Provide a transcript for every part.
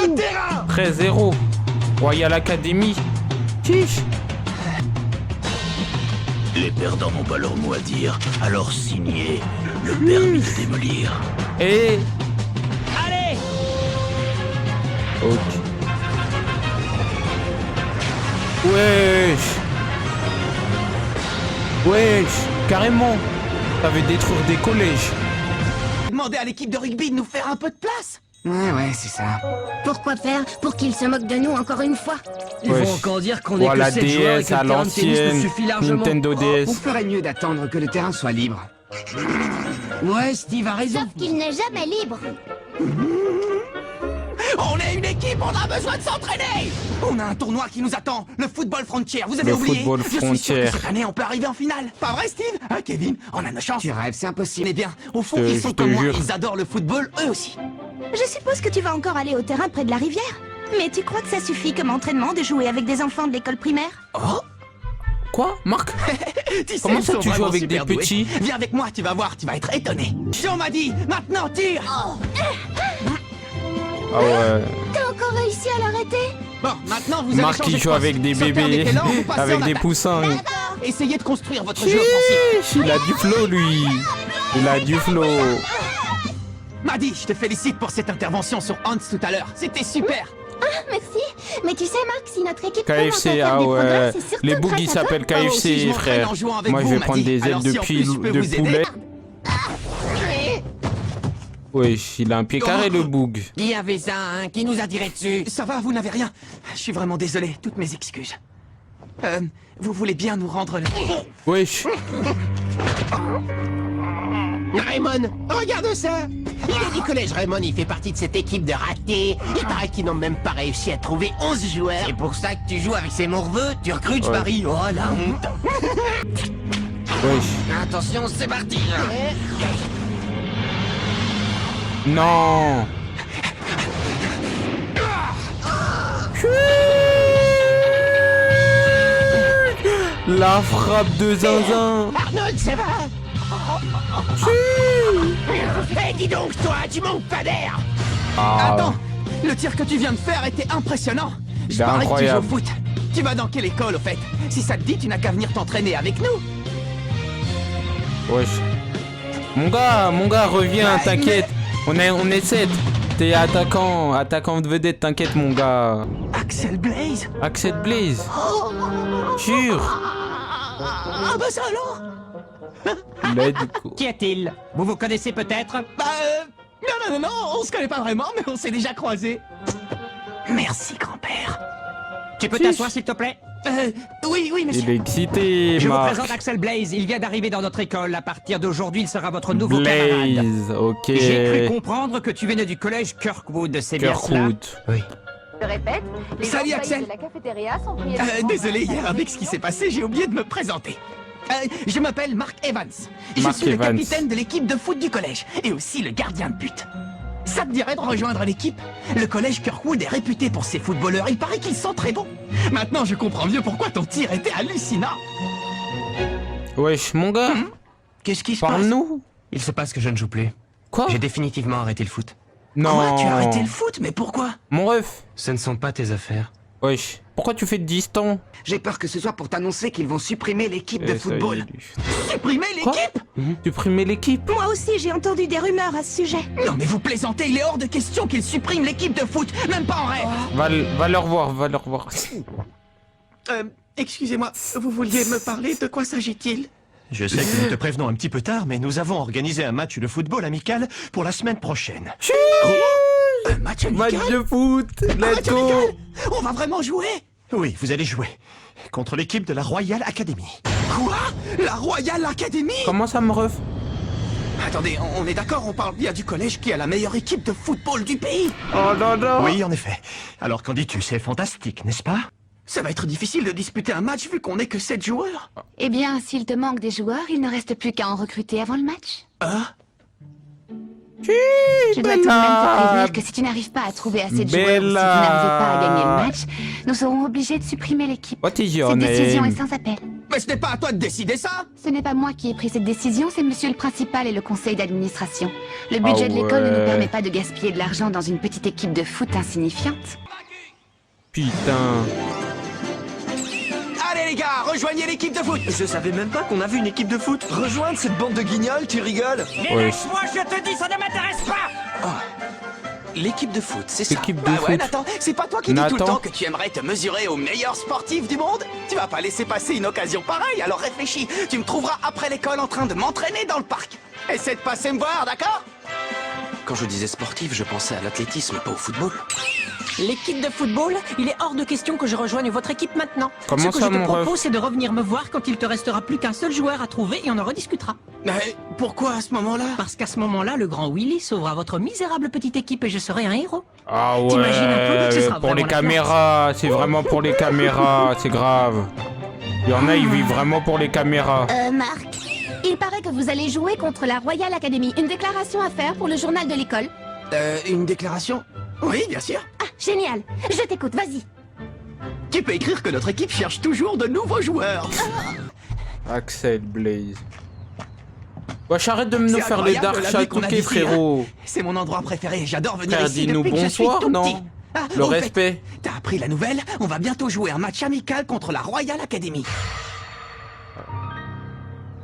de terrain. 13-0. Royal Academy. Chiche. Les perdants n'ont pas leur mot à dire, alors signez le permis de démolir. Et... Allez. Ok. Wesh. Wesh. Carrément. Ça veut détruire des collèges. Demandez à l'équipe de rugby de nous faire un peu de place. Ouais, c'est ça. Pourquoi faire? Pour qu'ils se moquent de nous encore une fois? Ils Wesh. vont encore dire qu'on est Voilà, que 7 joueurs et DS que à le terrain de tennis nous l'ancienne. suffit largement. Nintendo DS. On ferait mieux d'attendre que le terrain soit libre. Ouais, Steve a raison. Sauf qu'il n'est jamais libre. On est une équipe, on a besoin de s'entraîner. On a un tournoi qui nous attend, le Football Frontier. Vous avez Le oublié? Football Je suis sûr Frontier. que cette année, on peut arriver en finale. Pas vrai, Steve? Hein, Kevin? On a nos chances. Tu rêves, c'est impossible. Eh bien, au fond, Je ils sont te comme moi. jure. Ils adorent le football, eux aussi. Je suppose que tu vas encore aller au terrain près de la rivière. Mais tu crois que ça suffit comme entraînement de jouer avec des enfants de l'école primaire? Oh, Quoi, Marc? tu sais, Comment ils ça, sont tu joues vraiment avec des super doués. petits? Viens avec moi, tu vas voir, tu vas être étonné. On m'a dit, maintenant tire. Ah ouais. T'as encore réussi à l'arrêter? Bon, maintenant vous allez Marc changer qui de joue poste. avec des Sautez en bébés, équerre, vous passez avec en des attaque. poussins. Essayez de construire votre jeu offensif. Chiche, il a du flow, lui. Il a du flow. Maddy, je te félicite pour cette intervention sur Hans tout à l'heure. C'était super. Merci. Mais tu sais, Marc, si notre équipe commence à KFC, faire ah des progrès, ouais. c'est surtout Les bougs, grâce ils à toi. s'appellent Moi aussi, je KFC, m'entraîne frère. en jouant avec Moi, je vous, vais Maddy. prendre des ailes Alors, de si en plus je peux vous aider. poulet. Wesh, il a un pied carré, le boug. Qui y avait ça, hein? Qui nous a tiré dessus? Ça va, vous n'avez rien. Je suis vraiment désolé, toutes mes excuses. Vous voulez bien nous rendre le... Wesh. Raymond, regarde ça. Il est du collège Raymond, il fait partie de cette équipe de ratés. Il paraît qu'ils n'ont même pas réussi à trouver 11 joueurs. C'est pour ça que tu joues avec ces morveux? Tu recrutes, je Ouais. parie. Oh la honte. Wesh. Attention, c'est parti. Non. La frappe de zinzin. Arnold, ça va? Eh, dis donc, toi, tu manques pas d'air. Ah, Attends, le tir que tu viens de faire était impressionnant. Il Je est parie que tu joues au incroyable. foot. Tu vas dans quelle école, au fait? Si ça te dit, tu n'as qu'à venir t'entraîner avec nous. wesh. Mon gars, reviens, t'inquiète. On est 7. T'es attaquant de vedette, t'inquiète, mon gars. Axel Blaze? Axel Blaze. Jure. Ah bah ça alors? Let's go. Qui est-il? Vous vous connaissez peut-être? Bah non, on se connaît pas vraiment, mais on s'est déjà croisés. Merci, grand-père. Tu peux t'asseoir, s'il te plaît? Oui, Il monsieur. est excité, Je vous Marc. présente Axel Blaze. Il vient d'arriver dans notre école. À partir d'aujourd'hui, il sera votre nouveau camarade. Blaze, ok. J'ai cru comprendre que tu venais du collège Kirkwood, c'est bien cela? Kirkwood. Oui. Je répète, les Salut, employés Axel. de la cafétéria sont priés Désolé, hier, avec ce qui s'est passé, j'ai oublié de me présenter. Je m'appelle Mark Evans. Je Mark suis le Evans. capitaine de l'équipe de foot du collège et aussi le gardien de but. Ça te dirait de rejoindre l'équipe? Le collège Kirkwood est réputé pour ses footballeurs. Il paraît qu'ils sont très bons. Maintenant, je comprends mieux pourquoi ton tir était hallucinant. Wesh, mon gars, Qu'est-ce qui se passe? parle-nous. Il se passe que je ne joue plus. Quoi? J'ai définitivement arrêté le foot. Non. Quoi? Tu as arrêté le foot? Mais pourquoi? Mon ref. Ce ne sont pas tes affaires. Wesh, pourquoi tu fais distant? J'ai peur que ce soit pour t'annoncer qu'ils vont supprimer l'équipe de Eh, ça y est, football. lui. Supprimer Quoi? l'équipe? Supprimer l'équipe? Moi aussi, j'ai entendu des rumeurs à ce sujet. Non mais vous plaisantez, il est hors de question qu'ils suppriment l'équipe de foot, même pas en rêve. Va leur voir, va leur voir. Excusez-moi, vous vouliez me parler? De quoi s'agit-il? Je sais que nous te prévenons un petit peu tard, mais nous avons organisé un match de football amical pour la semaine prochaine. Un match amical? Match de foot, Un match let's go. amical? On va vraiment jouer? Oui, vous allez jouer contre l'équipe de la Royal Academy. Quoi? La Royal Academy? Comment ça, mon ref? Attendez, on est d'accord, on parle bien du collège qui a la meilleure équipe de football du pays. Oh non, non. Oui, en effet. Alors qu'en dis-tu, c'est fantastique, n'est-ce pas? Ça va être difficile de disputer un match vu qu'on n'est que 7 joueurs. Eh bien, s'il te manque des joueurs, il ne reste plus qu'à en recruter avant le match. Ah? Je dois tout de même te prévenir que si tu n'arrives pas à trouver assez de joueurs ou si tu Bella. n'arrives pas à gagner le match, nous serons obligés de supprimer l'équipe. What is your Cette décision est name? sans appel. Mais ce n'est pas à toi de décider ça. Ce n'est pas moi qui ai pris cette décision, c'est monsieur le principal et le conseil d'administration. Le budget de l'école ne nous permet pas de gaspiller de l'argent dans une petite équipe de foot insignifiante. Putain. Allez les gars, rejoignez l'équipe de foot. Je savais même pas qu'on avait une équipe de foot. Rejoindre cette bande de guignols, tu rigoles? Ouais. Laisse-moi, je te dis, ça ne m'intéresse pas. L'équipe de foot, c'est ça. L'équipe de Bah ouais, foot. Nathan, c'est pas toi qui dis tout le Nathan. temps que tu aimerais te mesurer aux meilleurs sportifs du monde? Tu vas pas laisser passer une occasion pareille, alors réfléchis. Tu me trouveras après l'école en train de m'entraîner dans le parc. Essaie de passer me voir, d'accord? Quand je disais sportif, je pensais à l'athlétisme, pas au football. L'équipe de football, il est hors de question que je rejoigne votre équipe maintenant. Comment Ce que ça, je te mon ref? propose, c'est de revenir me voir quand il te restera plus qu'un seul joueur à trouver et on en rediscutera. Mais pourquoi à ce moment-là? Parce qu'à ce moment-là, le grand Willy sauvera votre misérable petite équipe et je serai un héros. Ah T'imagines un peu, ce ouais, sera pour les vraiment la caméras, c'est vraiment pour les caméras, c'est grave. Il y en a, ils vivent vraiment pour les caméras. Marc, il paraît que vous allez jouer contre la Royal Academy. Une déclaration à faire pour le journal de l'école. Une déclaration? Oui, bien sûr. Ah, génial. Je t'écoute, vas-y. Tu peux écrire que notre équipe cherche toujours de nouveaux joueurs. Axel Blaze. Wesh, arrête de nous C'est faire les incroyable, dark la vie chat qu'on a cookies, d'ici, frérot. C'est mon endroit préféré, j'adore venir Frère, ici dis-nous depuis que je suis bonsoir, tout non? petit. Ah, Le au fait, respect. T'as appris la nouvelle? On va bientôt jouer un match amical contre la Royal Academy.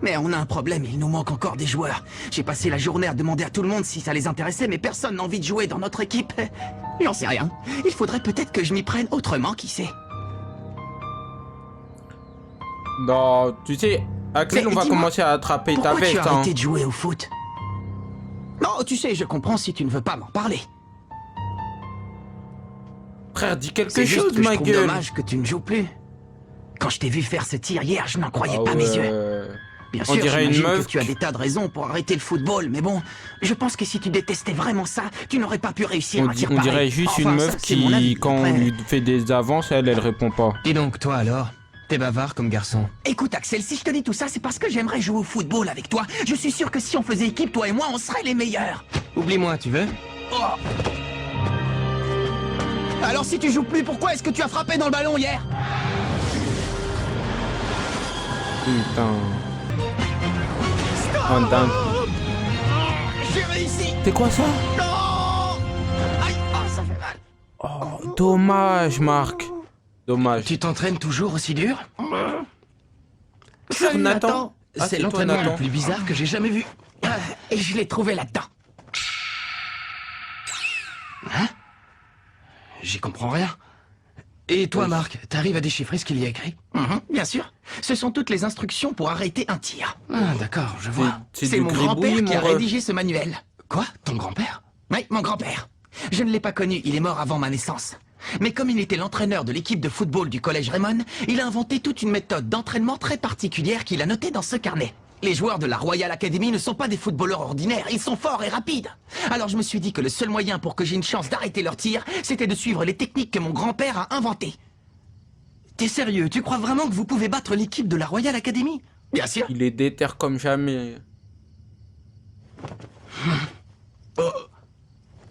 Mais on a un problème, il nous manque encore des joueurs. J'ai passé la journée à demander à tout le monde si ça les intéressait, mais personne n'a envie de jouer dans notre équipe. J'en sais rien. Il faudrait peut-être que je m'y prenne autrement, qui sait. Non, tu sais, Axel, Mais on va dis-moi, commencer à attraper ta Pourquoi tu veste, as hein. arrêté de jouer au foot? Non, tu sais, je comprends si tu ne veux pas m'en parler. Frère, dis quelque C'est juste chose, que je ma trouve gueule. dommage que tu ne joues plus. Quand je t'ai vu faire ce tir hier, je n'en croyais Ah pas mes yeux. ouais. Bien On sûr, dirait une j'imagine meuf que tu as des tas de raisons pour arrêter le football, mais bon, je pense que si tu détestais vraiment ça, tu n'aurais pas pu réussir un tir On pareil. dirait juste Enfin, une ça, meuf c'est mon qui, avis. quand on Après- lui fait des avances, elle répond pas. Dis donc, toi alors? T'es bavard comme garçon. Écoute Axel, si je te dis tout ça, c'est parce que j'aimerais jouer au football avec toi. Je suis sûr que si on faisait équipe, toi et moi, on serait les meilleurs. Oublie-moi, tu veux? Oh. Alors si tu joues plus, pourquoi est-ce que tu as frappé dans le ballon hier? Putain. Oh, dingue. J'ai réussi. C'est quoi ça? Non. Aïe, oh, ça fait mal. Oh, dommage, Marc. Dommage. Tu t'entraînes toujours aussi dur? Salut, Nathan. Ah, C'est c'est toi, l'entraînement Nathan. le plus bizarre que j'ai jamais vu. Et je l'ai trouvé là-dedans. J'y comprends rien. Et toi, Marc, t'arrives à déchiffrer ce qu'il y a écrit? Bien sûr. Ce sont toutes les instructions pour arrêter un tir. Ah, d'accord, je vois. C'est du mon grand-père gribouille, qui a mon ref. rédigé ce manuel. Quoi? Ton grand-père? Oui, mon grand-père. Je ne l'ai pas connu, il est mort avant ma naissance. Mais comme il était l'entraîneur de l'équipe de football du collège Raymond, il a inventé toute une méthode d'entraînement très particulière qu'il a notée dans ce carnet. Les joueurs de la Royal Academy ne sont pas des footballeurs ordinaires, ils sont forts et rapides. Alors je me suis dit que le seul moyen pour que j'ai une chance d'arrêter leur tir, c'était de suivre les techniques que mon grand-père a inventées. T'es sérieux? Tu crois vraiment que vous pouvez battre l'équipe de la Royal Academy? Bien sûr. Il est déter comme jamais.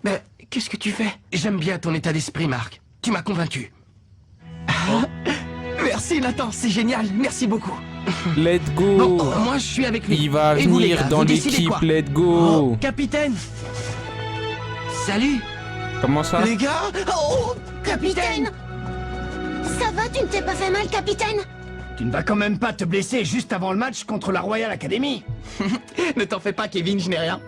Mais qu'est-ce que tu fais? J'aime bien ton état d'esprit, Marc. Tu m'as convaincu. Merci Nathan, c'est génial, merci beaucoup. Let's Bon, go. moi je suis avec lui. Il va Et vous, les venir gars, dans vous décidez l'équipe, quoi? let's go. Oh, capitaine! Salut! Comment ça? Les gars, oh, Capitaine! Ça va, tu ne t'es pas fait mal, capitaine? Tu ne vas quand même pas te blesser juste avant le match contre la Royal Academy? ne t'en fais pas Kevin, je n'ai rien.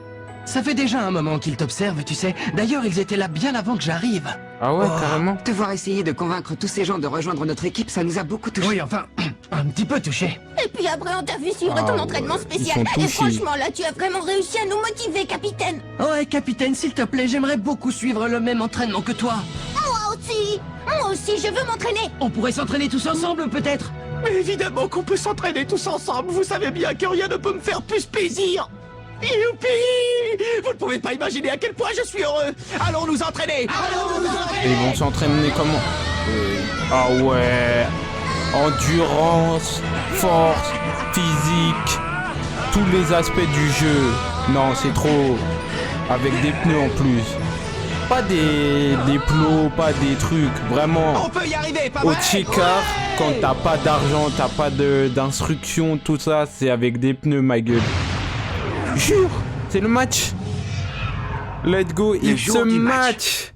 Ça fait déjà un moment qu'ils t'observent, tu sais. D'ailleurs, ils étaient là bien avant que j'arrive. Ah ouais, Oh, carrément. Te voir essayer de convaincre tous ces gens de rejoindre notre équipe, ça nous a beaucoup touchés. Oui, enfin, un petit peu touché. Et puis après, on t'a vu suivre Ah ton entraînement ouais, spécial. ils sont Et touchés. franchement, là, tu as vraiment réussi à nous motiver, capitaine. Ouais, capitaine, s'il te plaît, j'aimerais beaucoup suivre le même entraînement que toi. Moi aussi, je veux m'entraîner. On pourrait s'entraîner tous ensemble, peut-être? Mais évidemment qu'on peut s'entraîner tous ensemble, vous savez bien que rien ne peut me faire plus plaisir. Youpi! Vous ne pouvez pas imaginer à quel point je suis heureux. Allons nous entraîner. Et ils vont s'entraîner comment? Ah ouais. Endurance, force, physique, tous les aspects du jeu. Non, c'est trop. Avec des pneus en plus. pas des plots, pas des trucs. Vraiment, On peut y arriver, pas au vrai? check-car, quand t'as pas d'argent, t'as pas d'instructions, tout ça, c'est avec des pneus, ma gueule. Jure, c'est le match. Let's go, it's jour a du match.